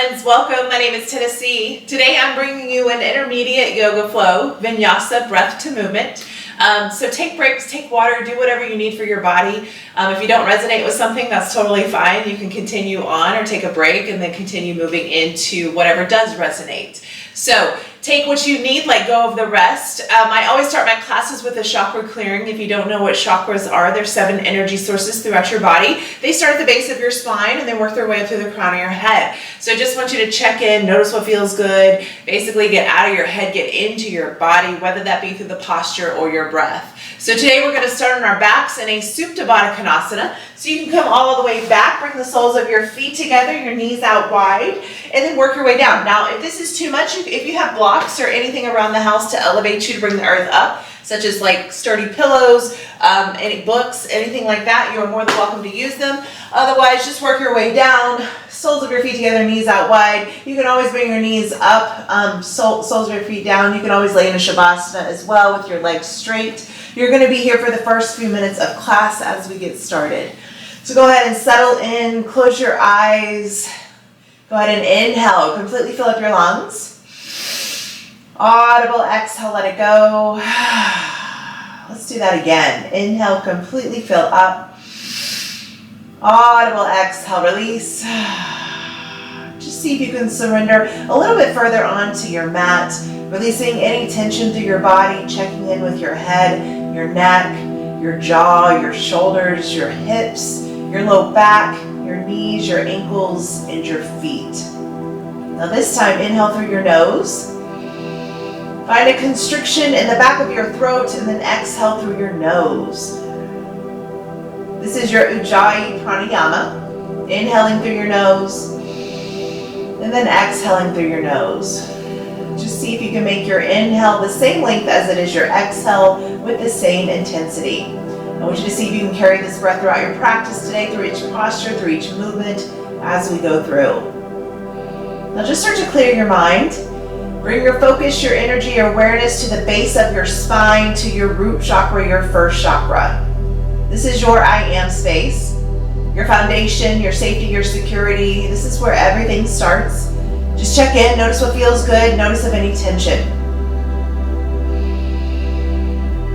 friends, welcome. My name is Tennessee. Today I'm bringing you an intermediate yoga flow, vinyasa, breath to movement. So take breaks, take water, do whatever you need for your body. If you don't resonate with something, that's totally fine. You can continue on or take a break and then continue moving into whatever does resonate. So take what you need, let go of the rest. I always start my classes with a chakra clearing. If you don't know what chakras are, there's 7 energy sources throughout your body. They start at the base of your spine and they work their way up through the crown of your head. So I just want you to check in, notice what feels good, basically get out of your head, get into your body, whether that be through the posture or your breath. So today we're going to start on our backs in a Supta Baddha Konasana. So you can come all the way back, bring the soles of your feet together, your knees out wide, and then work your way down. Now, if this is too much, if you have blocks or anything around the house to elevate you to bring the earth up, such as like sturdy pillows, any books, anything like that, you are more than welcome to use them. Otherwise, just work your way down, soles of your feet together, knees out wide. You can always bring your knees up, soles of your feet down. You can always lay in a Shavasana as well with your legs straight. You're going to be here for the first few minutes of class as we get started. So go ahead and settle in, close your eyes. Go ahead and inhale, completely fill up your lungs. Audible exhale, let it go. Let's do that again. Inhale, completely fill up. Audible exhale, release. Just see if you can surrender a little bit further onto your mat, releasing any tension through your body, checking in with your head, your neck, your jaw, your shoulders, your hips, your low back, your knees, your ankles, and your feet. Now this time, inhale through your nose. Find a constriction in the back of your throat and then exhale through your nose. This is your Ujjayi Pranayama. Inhaling through your nose and then exhaling through your nose. Just see if you can make your inhale the same length as it is your exhale with the same intensity. I want you to see if you can carry this breath throughout your practice today, through each posture, through each movement as we go through. Now just start to clear your mind. Bring your focus, your energy, your awareness to the base of your spine, to your root chakra, your first chakra. This is your I am space, your foundation, your safety, your security. This is where everything starts. Just check in, notice what feels good, notice of any tension.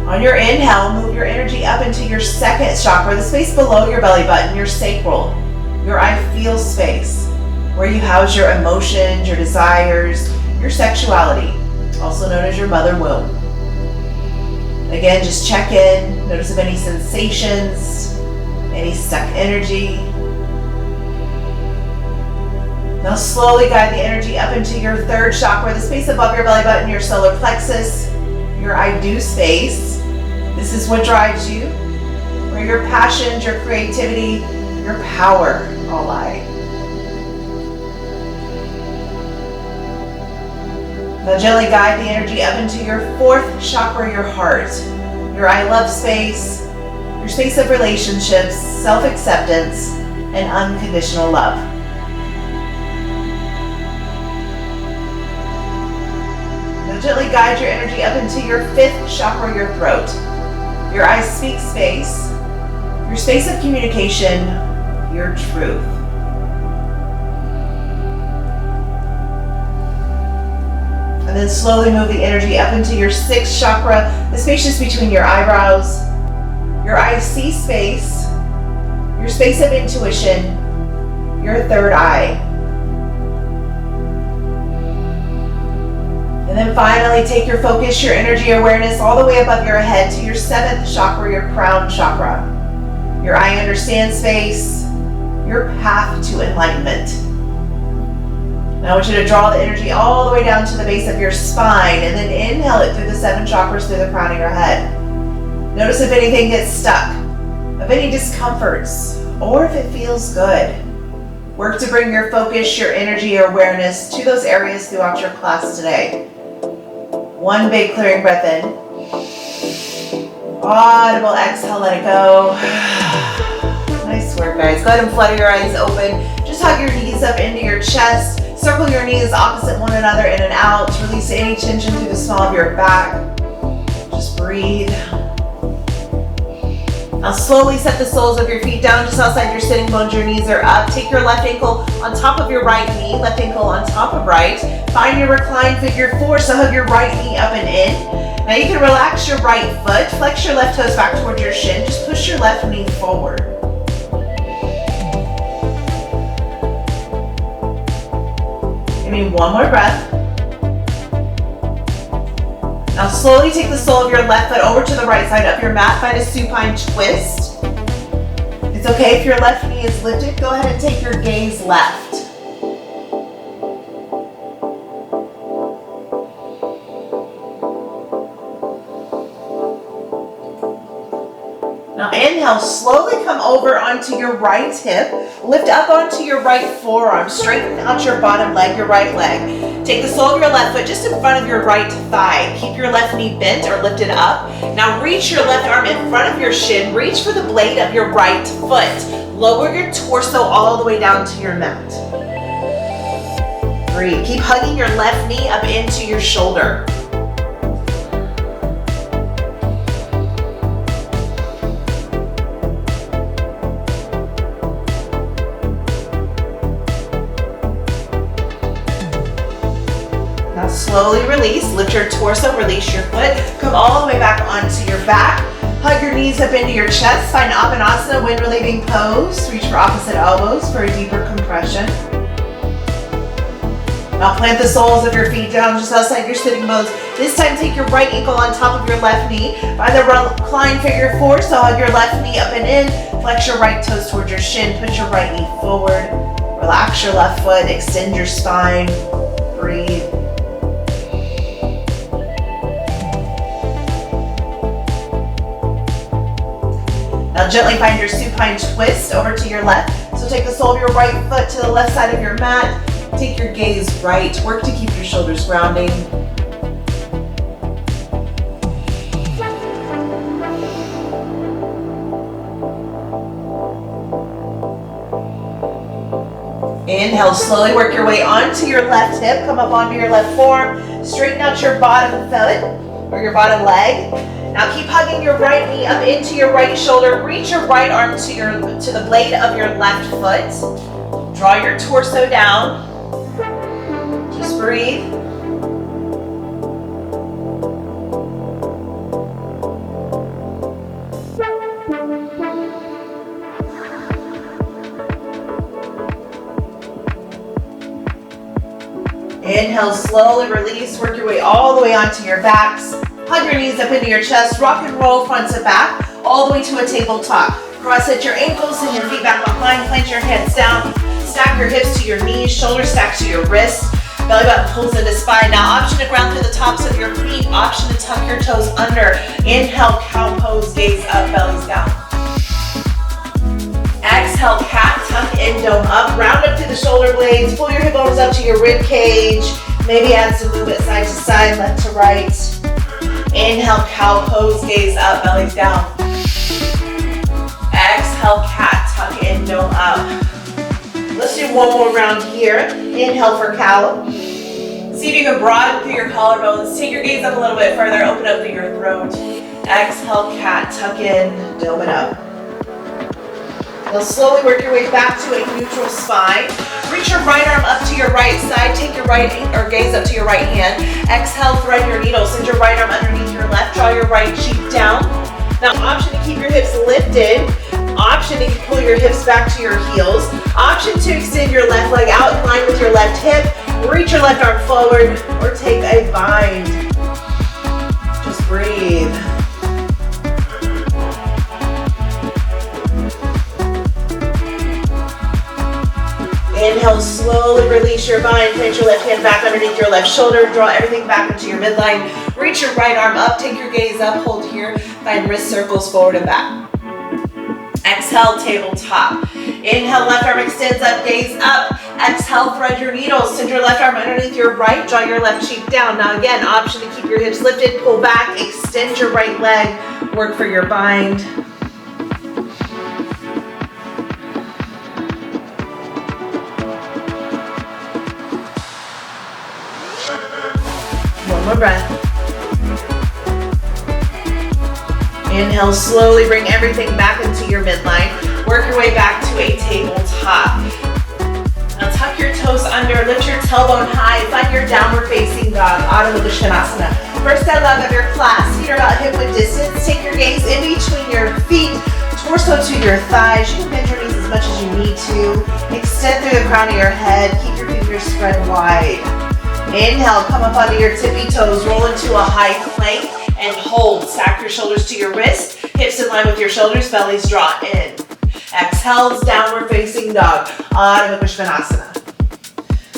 On your inhale, move your energy up into your second chakra, the space below your belly button, your sacral, your I feel space, where you house your emotions, your desires, your sexuality, also known as your mother womb. Again, just check in, notice of any sensations, any stuck energy. Now slowly guide the energy up into your third chakra, the space above your belly button, your solar plexus, your I do space. This is what drives you, where your passions, your creativity, your power all lie. Now gently guide the energy up into your fourth chakra, your heart, your I love space, your space of relationships, self-acceptance, and unconditional love. Now gently guide your energy up into your fifth chakra, your throat, your I speak space, your space of communication, your truth. And then slowly move the energy up into your sixth chakra, the space just between your eyebrows, your I see space, your space of intuition, your third eye. And then finally take your focus, your energy, awareness all the way above your head to your seventh chakra, your crown chakra, your I understand space, your path to enlightenment. Now I want you to draw the energy all the way down to the base of your spine and then inhale it through the 7 chakras through the crown of your head. Notice if anything gets stuck, of any discomforts, or if it feels good. Work to bring your focus, your energy, your awareness to those areas throughout your class today. One big clearing breath in. Audible exhale, let it go. Nice work, guys. Go ahead and flutter your eyes open. Just hug your knees up into your chest. Circle your knees opposite one another in and out. Release any tension through the small of your back. Just breathe. Now slowly set the soles of your feet down just outside your sitting bones. Your knees are up. Take your left ankle on top of your right knee, left ankle on top of right. Find your reclined figure four, so hug your right knee up and in. Now you can relax your right foot, flex your left toes back towards your shin, just push your left knee forward. Give me one more breath. Now slowly take the sole of your left foot over to the right side of your mat. Find a supine twist. It's okay if your left knee is lifted. Go ahead and take your gaze left. Now inhale, slowly come over onto your right hip. Lift up onto your right forearm. Straighten out your bottom leg, your right leg. Take the sole of your left foot just in front of your right thigh. Keep your left knee bent or lifted up. Now reach your left arm in front of your shin. Reach for the blade of your right foot. Lower your torso all the way down to your mat. Breathe. Keep hugging your left knee up into your shoulder. Slowly release, lift your torso, release your foot, come all the way back onto your back, hug your knees up into your chest, find Apanasana, wind relieving pose, reach for opposite elbows for a deeper compression. Now plant the soles of your feet down just outside your sitting bones. This time take your right ankle on top of your left knee, find the reclined figure four, so hug your left knee up and in, flex your right toes towards your shin, push your right knee forward, relax your left foot, extend your spine, breathe. Now gently find your supine twist over to your left. So take the sole of your right foot to the left side of your mat. Take your gaze right. Work to keep your shoulders grounding. Inhale, slowly work your way onto your left hip. Come up onto your left forearm. Straighten out your bottom foot or your bottom leg. Now keep hugging your right knee up into your right shoulder. Reach your right arm to the blade of your left foot. Draw your torso down. Just breathe. Inhale, slowly release. Work your way all the way onto your backs. Hug your knees up into your chest, rock and roll front to back, all the way to a tabletop. Cross at your ankles and your feet back behind, plant your hands down, stack your hips to your knees, shoulders stacked to your wrists, belly button pulls into spine. Now option to ground through the tops of your feet, option to tuck your toes under. Inhale, cow pose, gaze up, bellies down. Exhale, cat, tuck in, dome up, round up through the shoulder blades, pull your hip bones up to your rib cage, maybe add some movement side to side, left to right. Inhale, cow pose, gaze up, bellies down. Exhale, cat, tuck in, dome up. Let's do one more round here. Inhale for cow. See if you can broaden through your collarbones. Take your gaze up a little bit further, open up through your throat. Exhale, cat, tuck in, dome it up. Now slowly work your way back to a neutral spine. Reach your right arm up to your right side. Take your right or gaze up to your right hand. Exhale, thread your needle. Send your right arm underneath your left. Draw your right cheek down. Now option to keep your hips lifted. Option to pull your hips back to your heels. Option to extend your left leg out in line with your left hip. Reach your left arm forward or take a bind. Just breathe. Inhale, slowly release your bind. Plant your left hand back underneath your left shoulder. Draw everything back into your midline. Reach your right arm up. Take your gaze up. Hold here. Find wrist circles forward and back. Exhale, tabletop. Inhale, left arm extends up. Gaze up. Exhale, thread your needles. Send your left arm underneath your right. Draw your left cheek down. Now again, option to keep your hips lifted. Pull back. Extend your right leg. Work for your bind. One more breath. Inhale, slowly bring everything back into your midline. Work your way back to a tabletop. Now tuck your toes under, lift your tailbone high, find your downward facing dog, Adho Mukha Svanasana. First I love of your class, feet are about hip width distance. Take your gaze in between your feet, torso to your thighs. You can bend your knees as much as you need to. Extend through the crown of your head, keep your fingers spread wide. Inhale, come up onto your tippy toes, roll into a high plank and hold. Stack your shoulders to your wrist, hips in line with your shoulders, bellies draw in. Exhale, downward facing dog, Adho Mukha Svanasana.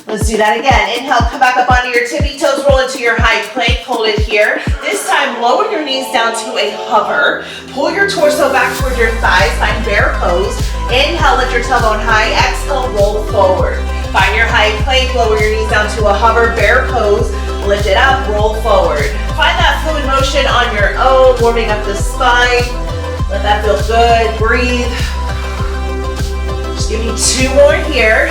Let's do that again. Inhale, come back up onto your tippy toes, roll into your high plank, hold it here. This time, lower your knees down to a hover. Pull your torso back toward your thighs, find bear pose. Inhale, lift your tailbone high, exhale, roll forward. Find your high plank, lower your knees down to a hover, bear pose, lift it up, roll forward. Find that fluid motion on your own, warming up the spine. Let that feel good, breathe. Just give me 2 more here.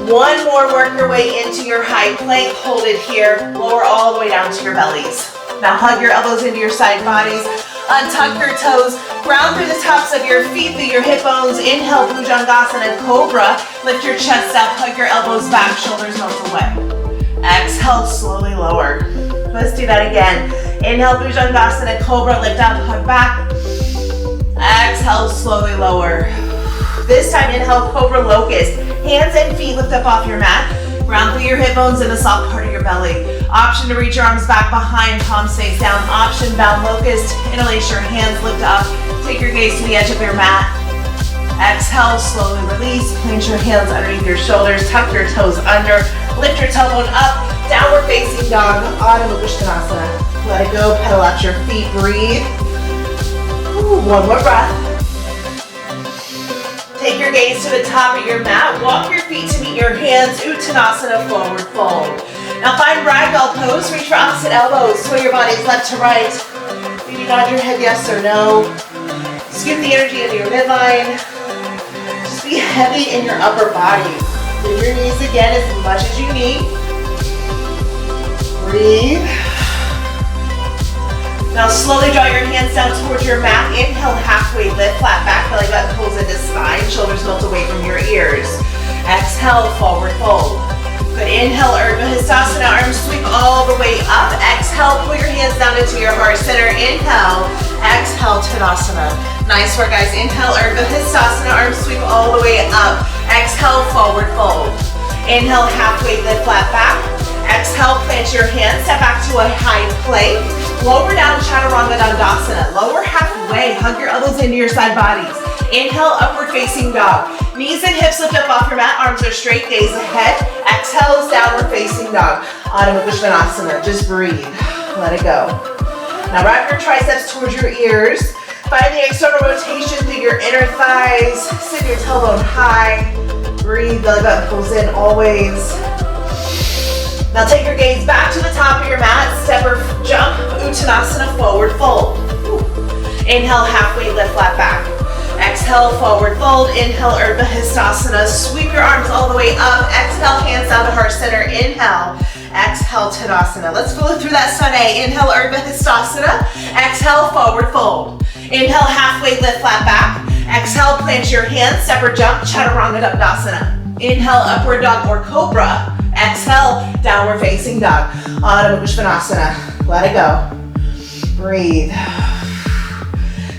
1 more, work your way into your high plank, hold it here, lower all the way down to your bellies. Now hug your elbows into your side bodies, untuck your toes, ground through the tops of your feet, through your hip bones. Inhale, Bhujangasana, Cobra. Lift your chest up, hug your elbows back, shoulders melt away. Exhale, slowly lower. Let's do that again. Inhale, Bhujangasana, Cobra, lift up, hug back. Exhale, slowly lower. This time, inhale, Cobra Locust. Hands and feet lift up off your mat. Ground through your hip bones and the soft part of your belly. Option to reach your arms back behind, palms face down. Option, bound locust. Interlace your hands, lift up. Take your gaze to the edge of your mat. Exhale, slowly release. Plant your hands underneath your shoulders. Tuck your toes under. Lift your tailbone up. Downward facing dog, Adho Mukha Svanasana. Let it go, pedal out your feet, breathe. Ooh, 1 more breath. Take your gaze to the top of your mat. Walk your feet to meet your hands. Uttanasana, forward fold. Now find ragdoll pose. Reach for opposite elbows. Sway your bodies left to right. Maybe nod your head yes or no. Scoop the energy into your midline. Just be heavy in your upper body. Bend your knees again as much as you need. Breathe. Now slowly draw your hands down towards your mat. Inhale, halfway lift, flat back, belly button pulls into spine, shoulders melt away from your ears. Exhale, forward fold. Good, inhale, Urdhva Hastasana, arms sweep all the way up. Exhale, pull your hands down into your heart center. Inhale, exhale, Tadasana. Nice work, guys. Inhale, Urdhva Hastasana, arms sweep all the way up. Exhale, forward fold. Inhale, halfway lift, flat back. Exhale, plant your hands, step back to a high plank. Lower down, Chaturanga Dandasana. Lower halfway, hug your elbows into your side bodies. Inhale, upward facing dog. Knees and hips lift up off your mat, arms are straight, gaze ahead. Exhale is downward facing dog. Adho Mukha Svanasana, just breathe, let it go. Now wrap your triceps towards your ears. Find the external rotation through your inner thighs. Send your tailbone high. Breathe, belly button pulls in always. Now take your gaze back to the top of your mat, step or jump, Uttanasana, forward fold. Inhale, halfway lift, flat back. Exhale, forward fold. Inhale, Urdhva Hastasana. Sweep your arms all the way up. Exhale, hands down to heart center. Inhale, exhale, Tadasana. Let's follow through that Sunday. Inhale, Urdhva Hastasana. Exhale, forward fold. Inhale, halfway lift, flat back. Exhale, plant your hands, step or jump, Chaturanga Dandasana. Inhale, upward dog or cobra. Exhale, downward facing dog. Adho Mukha Svanasana. Let it go. Breathe.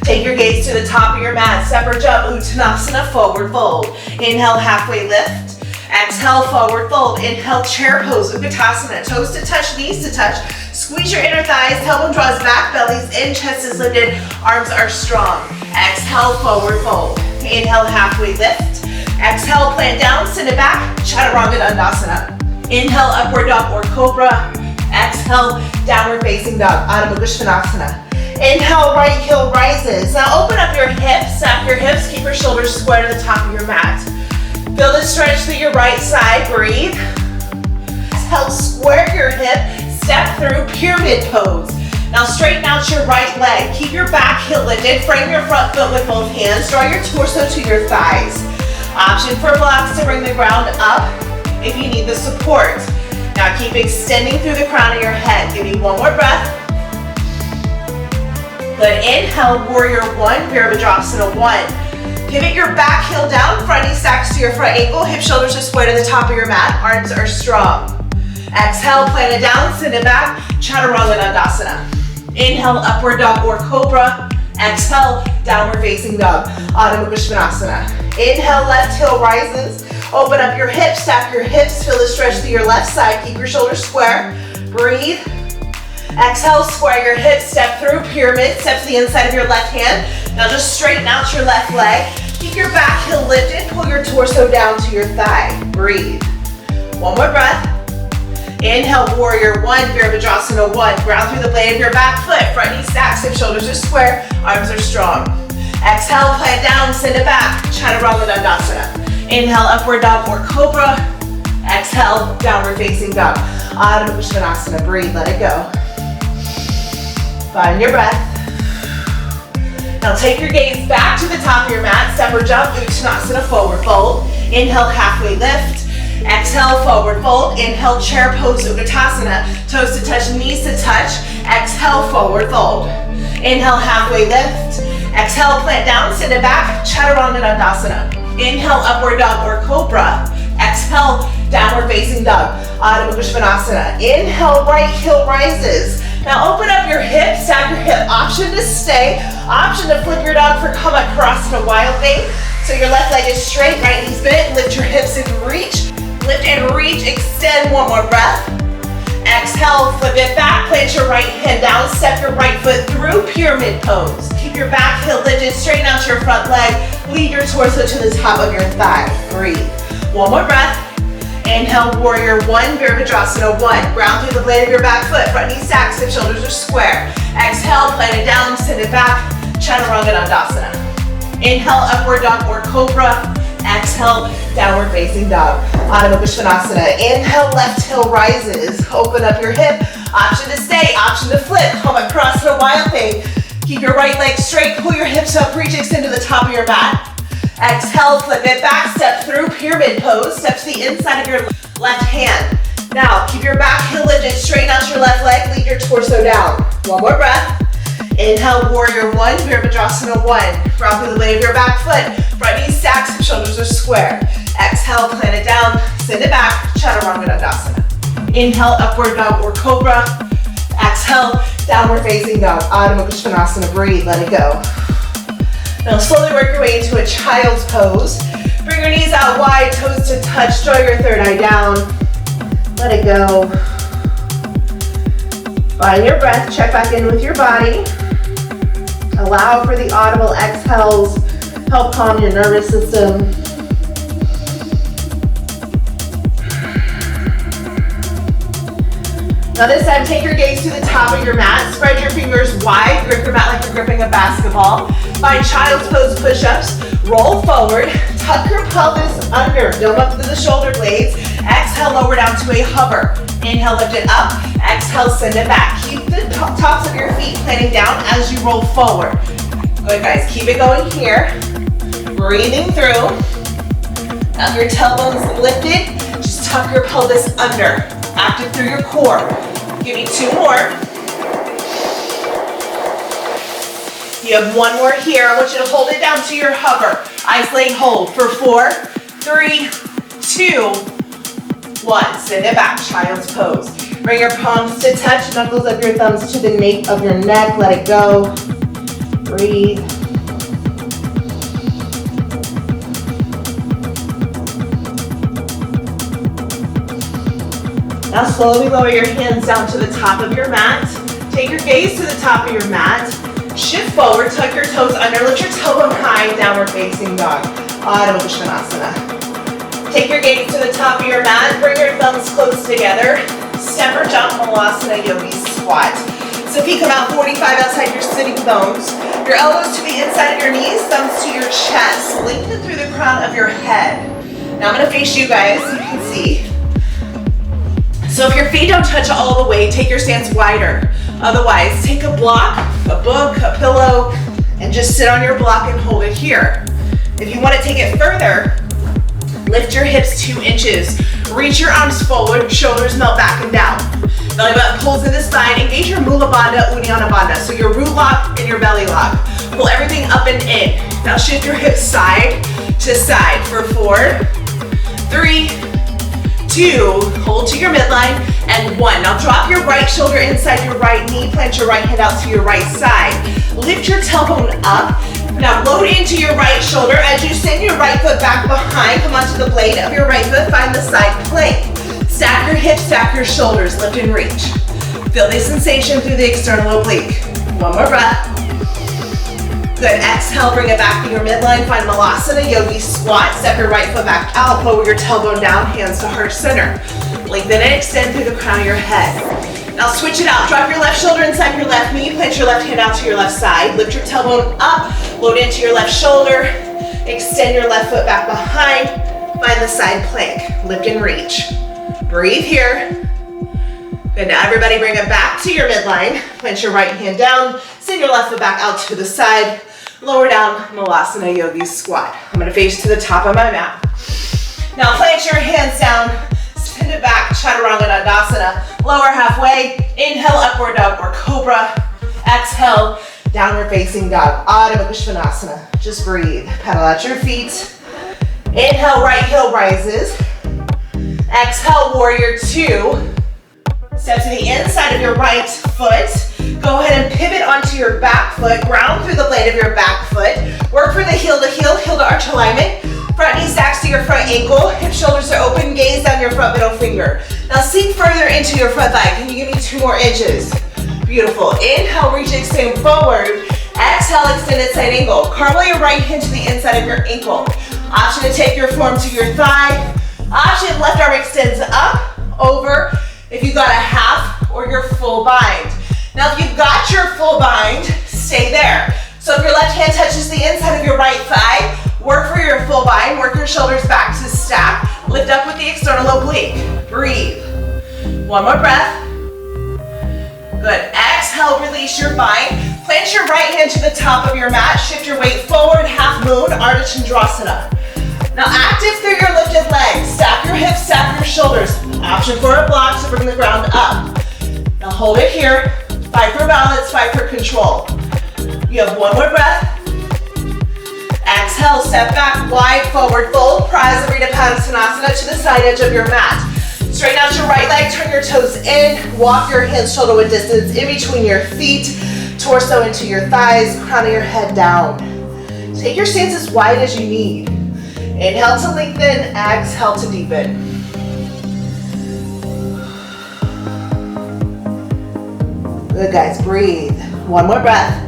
Take your gaze to the top of your mat. Step or jump, Uttanasana, forward fold. Inhale, halfway lift. Exhale, forward fold. Inhale, chair pose, Utkatasana. Toes to touch, knees to touch. Squeeze your inner thighs, tailbone draws back, belly's in, chest is lifted, arms are strong. Exhale, forward fold. Inhale, halfway lift. Exhale, plant down, send it back, Chaturanga Dandasana. Inhale, upward dog or cobra. Exhale, downward facing dog, Adho Mukha Svanasana. Inhale, right heel rises. Now open up your hips, stack your hips, keep your shoulders square to the top of your mat. Feel the stretch through your right side, breathe. Exhale, square your hip, step through pyramid pose. Now straighten out your right leg, keep your back heel lifted, frame your front foot with both hands, draw your torso to your thighs. Option for blocks to bring the ground up if you need the support. Now keep extending through the crown of your head. Give me 1 more breath. Good, inhale, warrior one, Virabhadrasana one. Pivot your back heel down, front knee stacks to your front ankle, hip shoulders are square to the top of your mat, arms are strong. Exhale, plant it down, send it back, Chaturanga Dandasana. Inhale, upward dog or cobra. Exhale, downward facing dog, Adho Mukha Svanasana. Inhale, left heel rises. Open up your hips, stack your hips, feel the stretch through your left side. Keep your shoulders square. Breathe. Exhale, square your hips, step through, pyramid, step to the inside of your left hand. Now just straighten out your left leg. Keep your back heel lifted, pull your torso down to your thigh. Breathe. One more breath. Inhale, warrior one, Virabhadrasana one. Ground through the blade of your back foot, front knee stacks, hip shoulders are square, arms are strong. Exhale, plant down, send it back, Chaturanga Dandasana. Inhale, upward dog or cobra. Exhale, downward facing dog, Adho Mukha Svanasana. Breathe, let it go. Find your breath. Now take your gaze back to the top of your mat, step or jump, Uttanasana, forward fold. Inhale, halfway lift. Exhale, forward fold. Inhale, chair pose, Uttanasana. Toes to touch, knees to touch. Exhale, forward fold. Inhale, halfway lift. Exhale, plant down, send it back, Chaturanga Dandasana. Inhale, upward dog or cobra. Exhale, downward facing dog, Adho Mukha Svanasana. Inhale, right heel rises. Now open up your hips, stack your hip. Option to stay, option to flip your dog for Kamakasana wild thing. So your left leg is straight, right knee's bent, lift your hips and reach. Lift and reach, extend, one more breath. Exhale, flip it back, plant your right hand down, step your right foot through, pyramid pose. Keep your back heel lifted, straighten out your front leg, lead your torso to the top of your thigh. Breathe. One more breath. Inhale, warrior one, Virabhadrasana one. Ground through the blade of your back foot, front knee stacks, hip shoulders are square. Exhale, plant it down, send it back, Chaturanga Dandasana. Inhale, upward dog or cobra. Exhale, downward facing dog, Adho Mukha Svanasana. Inhale, left heel rises. Open up your hip. Option to stay, option to flip. Kamakasana wild thing. Keep your right leg straight, pull your hips up, reach, extend to the top of your mat. Exhale, flip it back, step through, pyramid pose. Step to the inside of your left hand. Now, keep your back heel lifted, straighten out your left leg, lead your torso down. One more breath. Inhale, warrior one, Virabhadrasana one. Ground through the blade of your back foot, front knee stacks, hip shoulders are square. Exhale, plant it down, send it back, Chaturanga Dandasana. Inhale, upward dog or cobra. Exhale, downward facing dog, Adho Mukha Svanasana. Breathe, let it go. Now slowly work your way into a child's pose. Bring your knees out wide, toes to touch, draw your third eye down. Let it go. Find your breath, check back in with your body. Allow for the audible exhales, help calm your nervous system. Now this time, take your gaze to the top of your mat. Spread your fingers wide. Grip your mat like you're gripping a basketball. Find child's pose push-ups. Roll forward. Tuck your pelvis under. Dome up to the shoulder blades. Exhale, lower down to a hover. Inhale, lift it up. Exhale, send it back. Keep the tops of your feet planting down as you roll forward. Good, guys. Keep it going here. Breathing through. Now if your tailbone's lifted, just tuck your pelvis under. Active through your core. Give me two more. You have one more here. I want you to hold it down to your hover. Isolate hold for 4, 3, 2, 1. Send it back, child's pose. Bring your palms to touch, knuckles of your thumbs to the nape of your neck. Let it go. Breathe. Now slowly lower your hands down to the top of your mat. Take your gaze to the top of your mat. Shift forward, tuck your toes under, lift your tailbone high, downward facing dog, Adho Mukha Svanasana. Take your gaze to the top of your mat, bring your thumbs close together. Step or jump, Malasana Yogi Squat. So feet come out 45 outside your sitting bones. Your elbows to the inside of your knees, thumbs to your chest. Lengthen through the crown of your head. Now I'm gonna face you guys, so you can see. So if your feet don't touch all the way, take your stance wider. Otherwise, take a block, a book, a pillow, and just sit on your block and hold it here. If you want to take it further, lift your hips 2 inches. Reach your arms forward, shoulders melt back and down. Belly button pulls in the spine. Engage your Mula Bandha, Uddiyana Bandha. So your root lock and your belly lock. Pull everything up and in. Now shift your hips side to side for 4, 3, 2, hold to your midline, and 1. Now drop your right shoulder inside your right knee, plant your right hand out to your right side. Lift your tailbone up. Now load into your right shoulder as you send your right foot back behind. Come onto the blade of your right foot, find the side plank. Stack your hips, stack your shoulders, lift and reach. Feel the sensation through the external oblique. One more breath. Good, exhale, bring it back to your midline, find Malasana Yogi Squat. Step your right foot back out, lower your tailbone down, hands to heart center. Lengthen and extend through the crown of your head. Now switch it out, drop your left shoulder inside your left knee, plant your left hand out to your left side, lift your tailbone up, load into your left shoulder, extend your left foot back behind, find the side plank, lift and reach. Breathe here. Good, now everybody bring it back to your midline, plant your right hand down, send your left foot back out to the side, lower down, Malasana Yogi Squat. I'm gonna face to the top of my mat. Now plant your hands down, send it back, Chaturanga Dandasana. Lower halfway, inhale, upward dog or cobra. Exhale, downward facing dog, Adho Mukha Svanasana. Just breathe, pedal out your feet. Inhale, right heel rises. Exhale, warrior 2. Step to the inside of your right foot. Go ahead and pivot onto your back foot. Ground through the blade of your back foot. Work for the heel to heel, heel to arch alignment. Front knee stacks to your front ankle. Hip shoulders are open. Gaze down your front middle finger. Now sink further into your front thigh. Can you give me 2 more inches? Beautiful. Inhale, reach, extend forward. Exhale, extended side angle. Cartwheel your right hand to the inside of your ankle. Option to take your form to your thigh. Option, left arm extends up, over. If you got a half or your full bind. Now if you've got your full bind, stay there. So if your left hand touches the inside of your right thigh, work for your full bind, work your shoulders back to stack, lift up with the external oblique. Breathe. 1 more breath. Good, exhale, release your bind. Plant your right hand to the top of your mat, shift your weight forward, half moon, Ardha Chandrasana. Now active through your lifted legs, stack your hips, stack your shoulders. Option for a block to bring the ground up. Now hold it here, fight for balance, fight for control. You have 1 more breath. Exhale, step back, wide forward fold, Prasarita Padasana to the side edge of your mat. Straighten out your right leg, turn your toes in, walk your hands shoulder width distance in between your feet, torso into your thighs, crown of your head down. Take your stance as wide as you need. Inhale to lengthen, exhale to deepen. Good guys, breathe. 1 more breath.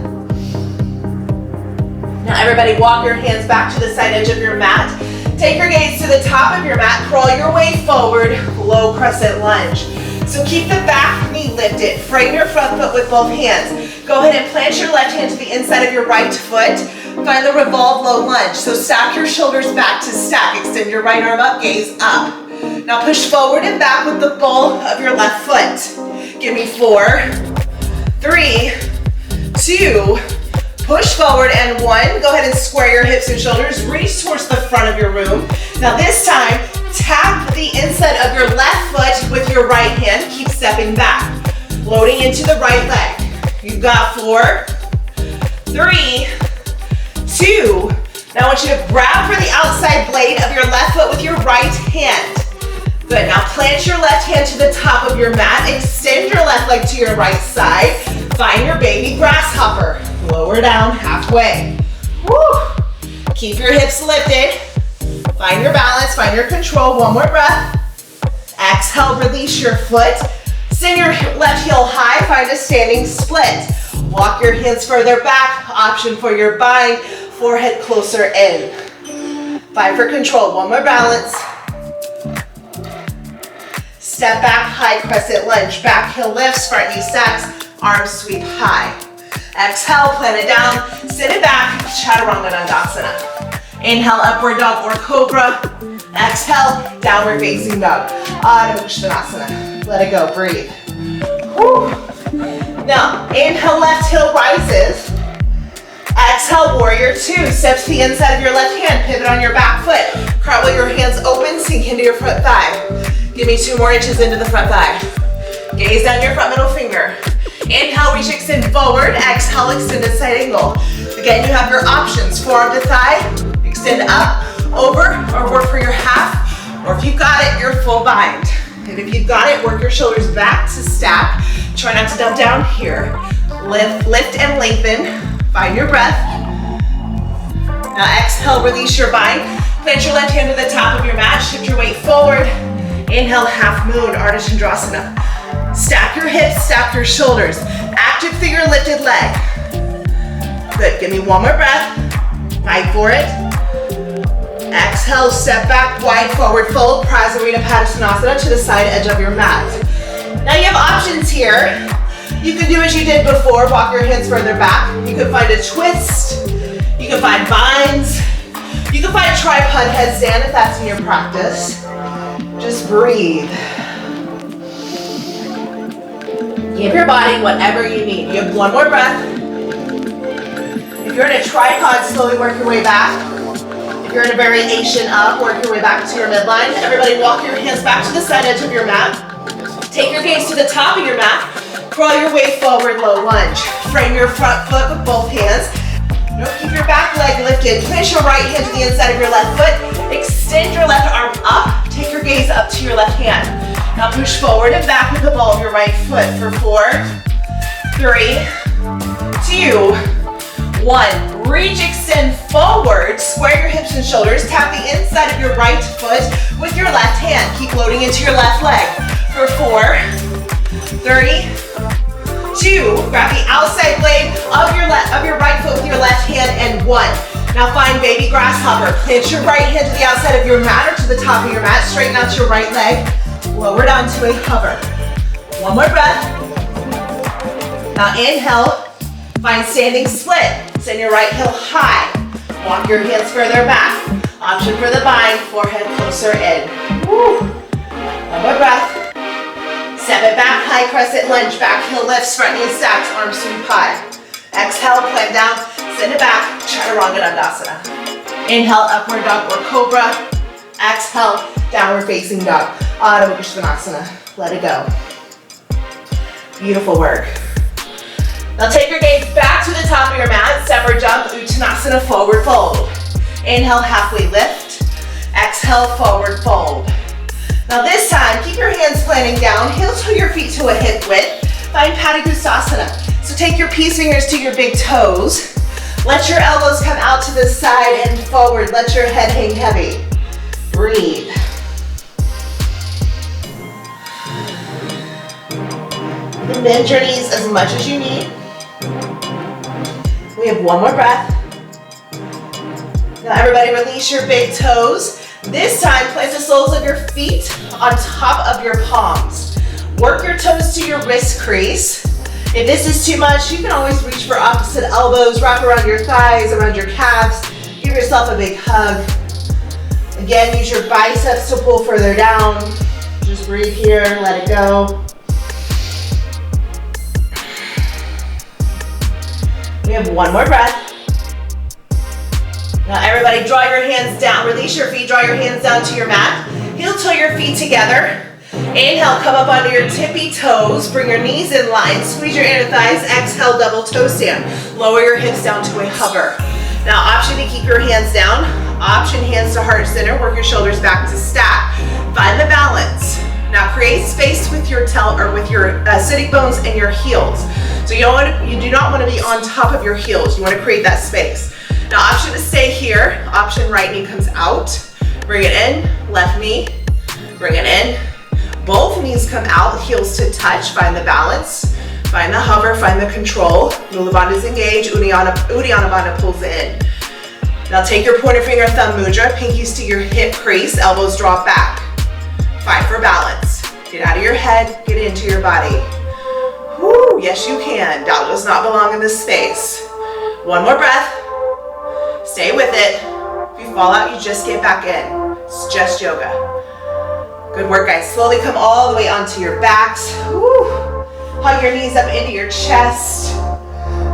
Now everybody walk your hands back to the side edge of your mat. Take your gaze to the top of your mat, crawl your way forward, low crescent lunge. So keep the back knee lifted, frame your front foot with both hands. Go ahead and plant your left hand to the inside of your right foot. Find the revolve low lunge. So stack your shoulders back to stack, extend your right arm up, gaze up. Now push forward and back with the ball of your left foot. Give me 4, 3, 2, push forward, and 1. Go ahead and square your hips and shoulders. Reach towards the front of your room. Now this time, tap the inside of your left foot with your right hand. Keep stepping back. Loading into the right leg. You've got 4, 3, 2. Now I want you to grab for the outside blade of your left foot with your right hand. Good, now plant your left hand to the top of your mat. Extend your left leg to your right side. Find your baby grasshopper. Lower down halfway. Woo. Keep your hips lifted. Find your balance, find your control. 1 more breath. Exhale, release your foot. Send your left heel high, find a standing split. Walk your hands further back. Option for your bind, forehead closer in. Fight for control. 1 more balance. Step back, high crescent lunge. Back heel lifts, front knee stacks, arms sweep high. Exhale, plant it down, sit it back, Chaturanga Dandasana. Inhale, upward dog or cobra. Exhale, downward facing dog, Adho Mukha Svanasana. Let it go, breathe. Whew. Now, inhale, left heel rises. Exhale, warrior 2. Step to the inside of your left hand, pivot on your back foot. Cartwheel your hands open, sink into your front thigh. Give me 2 more inches into the front thigh. Gaze down your front middle finger. Inhale, reach, extend forward. Exhale, extended side angle. Again, you have your options. Forearm to thigh, extend up, over, or work for your half. Or if you've got it, your full bind. And if you've got it, work your shoulders back to stack. Try not to dump down here. Lift and lengthen. Find your breath. Now exhale, release your bind. Plant your left hand to the top of your mat. Shift your weight forward. Inhale, half moon, Ardha Chandrasana. Stack your hips, stack your shoulders. Active through your lifted leg. Good, give me one more breath. Fight for it. Exhale, step back, wide forward fold, Prasarita Padasvanasana to the side edge of your mat. Now you have options here. You can do as you did before, walk your hands further back. You can find a twist. You can find binds. You can find a tripod headstand if that's in your practice. Just breathe. Give your body whatever you need. You have one more breath. If you're in a tripod, slowly work your way back. If you're in a variation up, work your way back to your midline. Everybody walk your hands back to the side edge of your mat. Take your gaze to the top of your mat. Crawl your way forward, low lunge. Frame your front foot with both hands. Keep your back leg lifted. Place your right hand to the inside of your left foot. Extend your left arm up. Take your gaze up to your left hand. Now push forward and back with the ball of your right foot for 4, 3, 2, 1. Reach, extend forward. Square your hips and shoulders. Tap the inside of your right foot with your left hand. Keep loading into your left leg for 4, 3, 2. Grab the outside blade of your right foot with your left hand and 1. Now find baby grasshopper. Plant your right hand to the outside of your mat or to the top of your mat. Straighten out your right leg. Lower down to a hover. One more breath. Now inhale. Find standing split. Send your right heel high. Walk your hands further back. Option for the bind. Forehead closer in. Woo. One more breath. Step it back, high crescent lunge, back heel lifts, front knee stacks, arms sweep high. Exhale, plant down, send it back, Chaturanga Dandasana. Inhale, upward dog or cobra. Exhale, downward facing dog. Ardha Uttanasana. Let it go. Beautiful work. Now take your gaze back to the top of your mat, separate jump, Uttanasana, forward fold. Inhale, halfway lift. Exhale, forward fold. Now this time, keep your hands planting down, heel toe your feet to a hip width. Find Padangusthasana. So take your peace fingers to your big toes. Let your elbows come out to the side and forward. Let your head hang heavy. Breathe. And bend your knees as much as you need. We have one more breath. Now everybody release your big toes. This time, place the soles of your feet on top of your palms. Work your toes to your wrist crease. If this is too much, you can always reach for opposite elbows, wrap around your thighs, around your calves. Give yourself a big hug. Again, use your biceps to pull further down. Just breathe here, let it go. We have one more breath. Now everybody draw your hands down, release your feet, draw your hands down to your mat. Heel toe your feet together. Inhale, come up onto your tippy toes, bring your knees in line, squeeze your inner thighs, exhale, double toe stand. Lower your hips down to a hover. Now option to keep your hands down, option hands to heart center, work your shoulders back to stack. Find the balance. Now create space with your sitting bones and your heels. So you do not want to be on top of your heels, you want to create that space. Now option to stay here, option right knee comes out, bring it in, left knee, bring it in, both knees come out, heels to touch, find the balance, find the hover, find the control, Mula Bandhas engage, Uddiyana Bandha pulls in. Now take your pointer finger, thumb mudra, pinkies to your hip crease, elbows drop back. Fight for balance. Get out of your head, get into your body. Woo, yes you can, doubt does not belong in this space. One more breath. Stay with it. If you fall out, you just get back in. It's just yoga. Good work, guys. Slowly come all the way onto your backs. Woo. Hug your knees up into your chest.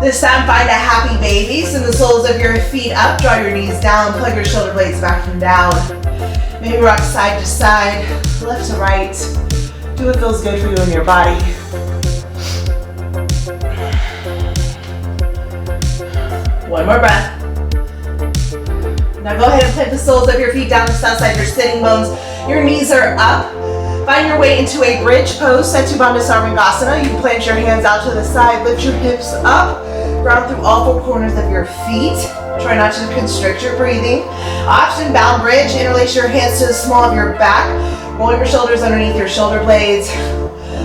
This time, find a happy baby. Send the soles of your feet up. Draw your knees down. Plug your shoulder blades back and down. Maybe rock side to side, left to right. Do what feels good for you in your body. One more breath. Now go ahead and plant the soles of your feet down just outside your sitting bones. Your knees are up. Find your way into a bridge pose, Setu Bandha Sarvangasana. You can plant your hands out to the side, lift your hips up, ground through all four corners of your feet. Try not to constrict your breathing. Option bound bridge, interlace your hands to the small of your back. Roll your shoulders underneath your shoulder blades.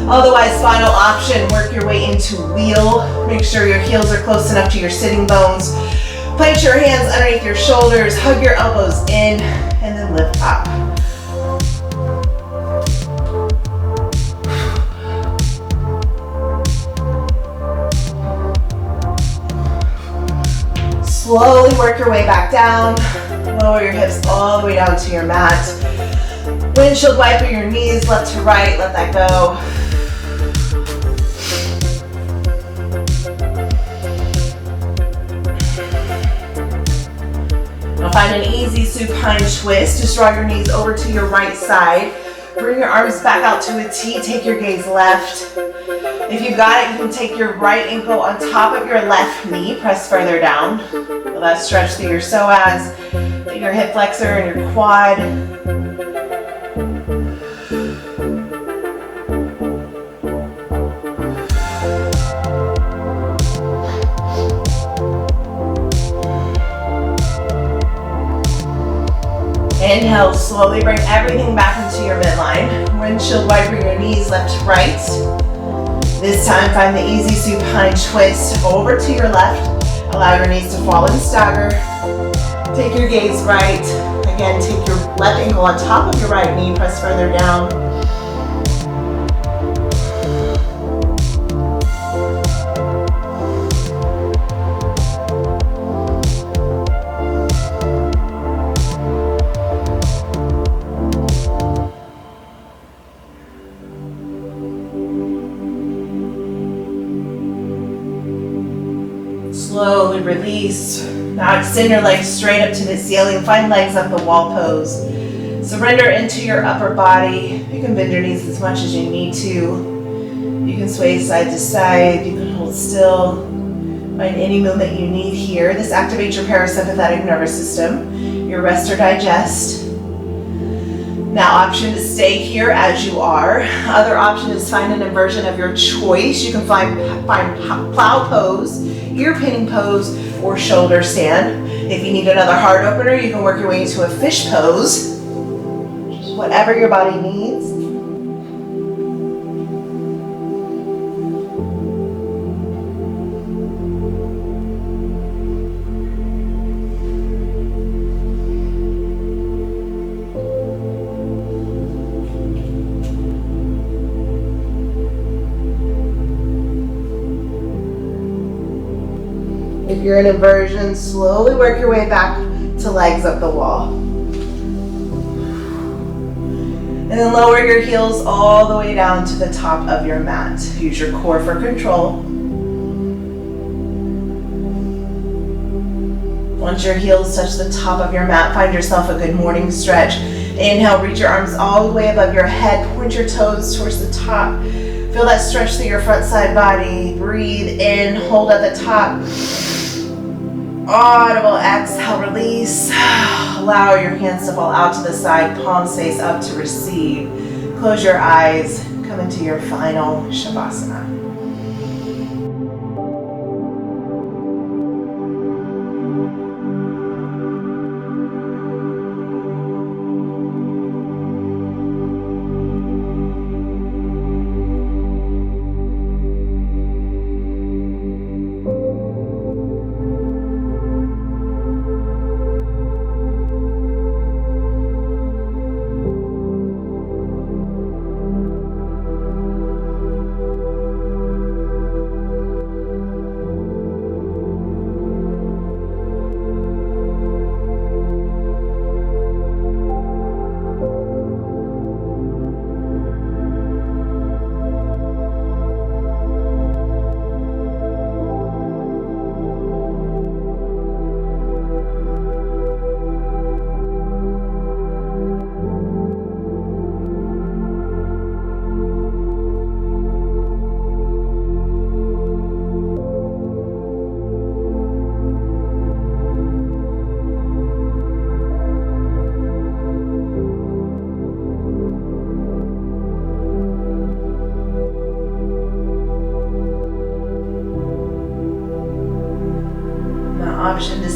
Otherwise, final option, work your way into wheel. Make sure your heels are close enough to your sitting bones. Plant your hands underneath your shoulders, hug your elbows in, and then lift up. Slowly work your way back down. Lower your hips all the way down to your mat. Windshield wiper your knees left to right, let that go. Now find an easy supine twist. Just draw your knees over to your right side. Bring your arms back out to a T. Take your gaze left. If you got it, you can take your right ankle on top of your left knee. Press further down. Feel that stretch through your psoas, your hip flexor, and your quad. Inhale, slowly bring everything back into your midline. Windshield wiper your knees left to right. This time, find the easy supine twist over to your left. Allow your knees to fall and stagger. Take your gaze right. Again, take your left ankle on top of your right knee. Press further down. Slowly release. Now extend your legs straight up to the ceiling. Find legs up the wall pose. Surrender into your upper body. You can bend your knees as much as you need to. You can sway side to side. You can hold still. Find any movement you need here. This activates your parasympathetic nervous system, your rest or digest. Now, option to stay here as you are. Other option is find an inversion of your choice. You can find plow pose, ear pinning pose, or shoulder stand. If you need another heart opener, you can work your way into a fish pose. Just whatever your body needs. If you're in inversion, slowly work your way back to legs up the wall. And then lower your heels all the way down to the top of your mat. Use your core for control. Once your heels touch the top of your mat, find yourself a good morning stretch. Inhale, reach your arms all the way above your head. Point your toes towards the top. Feel that stretch through your front side body. Breathe in, hold at the top. Audible exhale, release. Allow your hands to fall out to the side, palms face up to receive. Close your eyes, come into your final Shavasana.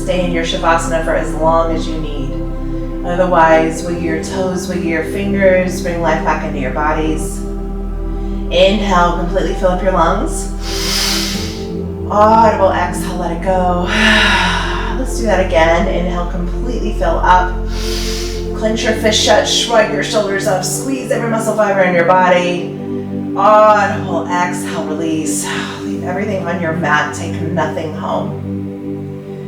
stay in your Shavasana for as long as you need. Otherwise, wiggle your toes, wiggle your fingers, bring life back into your bodies. Inhale, completely fill up your lungs. Audible exhale, let it go. Let's do that again. Inhale, completely fill up. Clench your fist shut, shrug your shoulders up, squeeze every muscle fiber in your body. Audible exhale, release. Leave everything on your mat, take nothing home.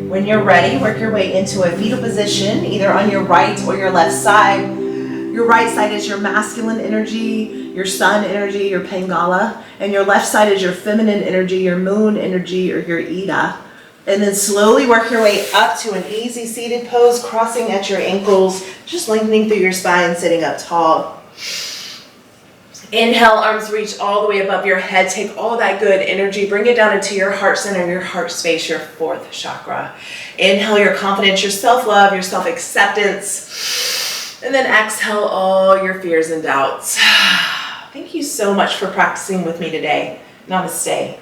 When you're ready, work your way into a fetal position, either on your right or your left side. Your right side is your masculine energy, your sun energy, your Pingala, and your left side is your feminine energy, your moon energy, or your Ida. And then slowly work your way up to an easy seated pose, crossing at your ankles, just lengthening through your spine, sitting up tall. Inhale, arms reach all the way above your head. Take all that good energy, bring it down into your heart center, your heart space, your fourth chakra. Inhale your confidence, your self-love, your self-acceptance. And then exhale all your fears and doubts. Thank you so much for practicing with me today. Namaste.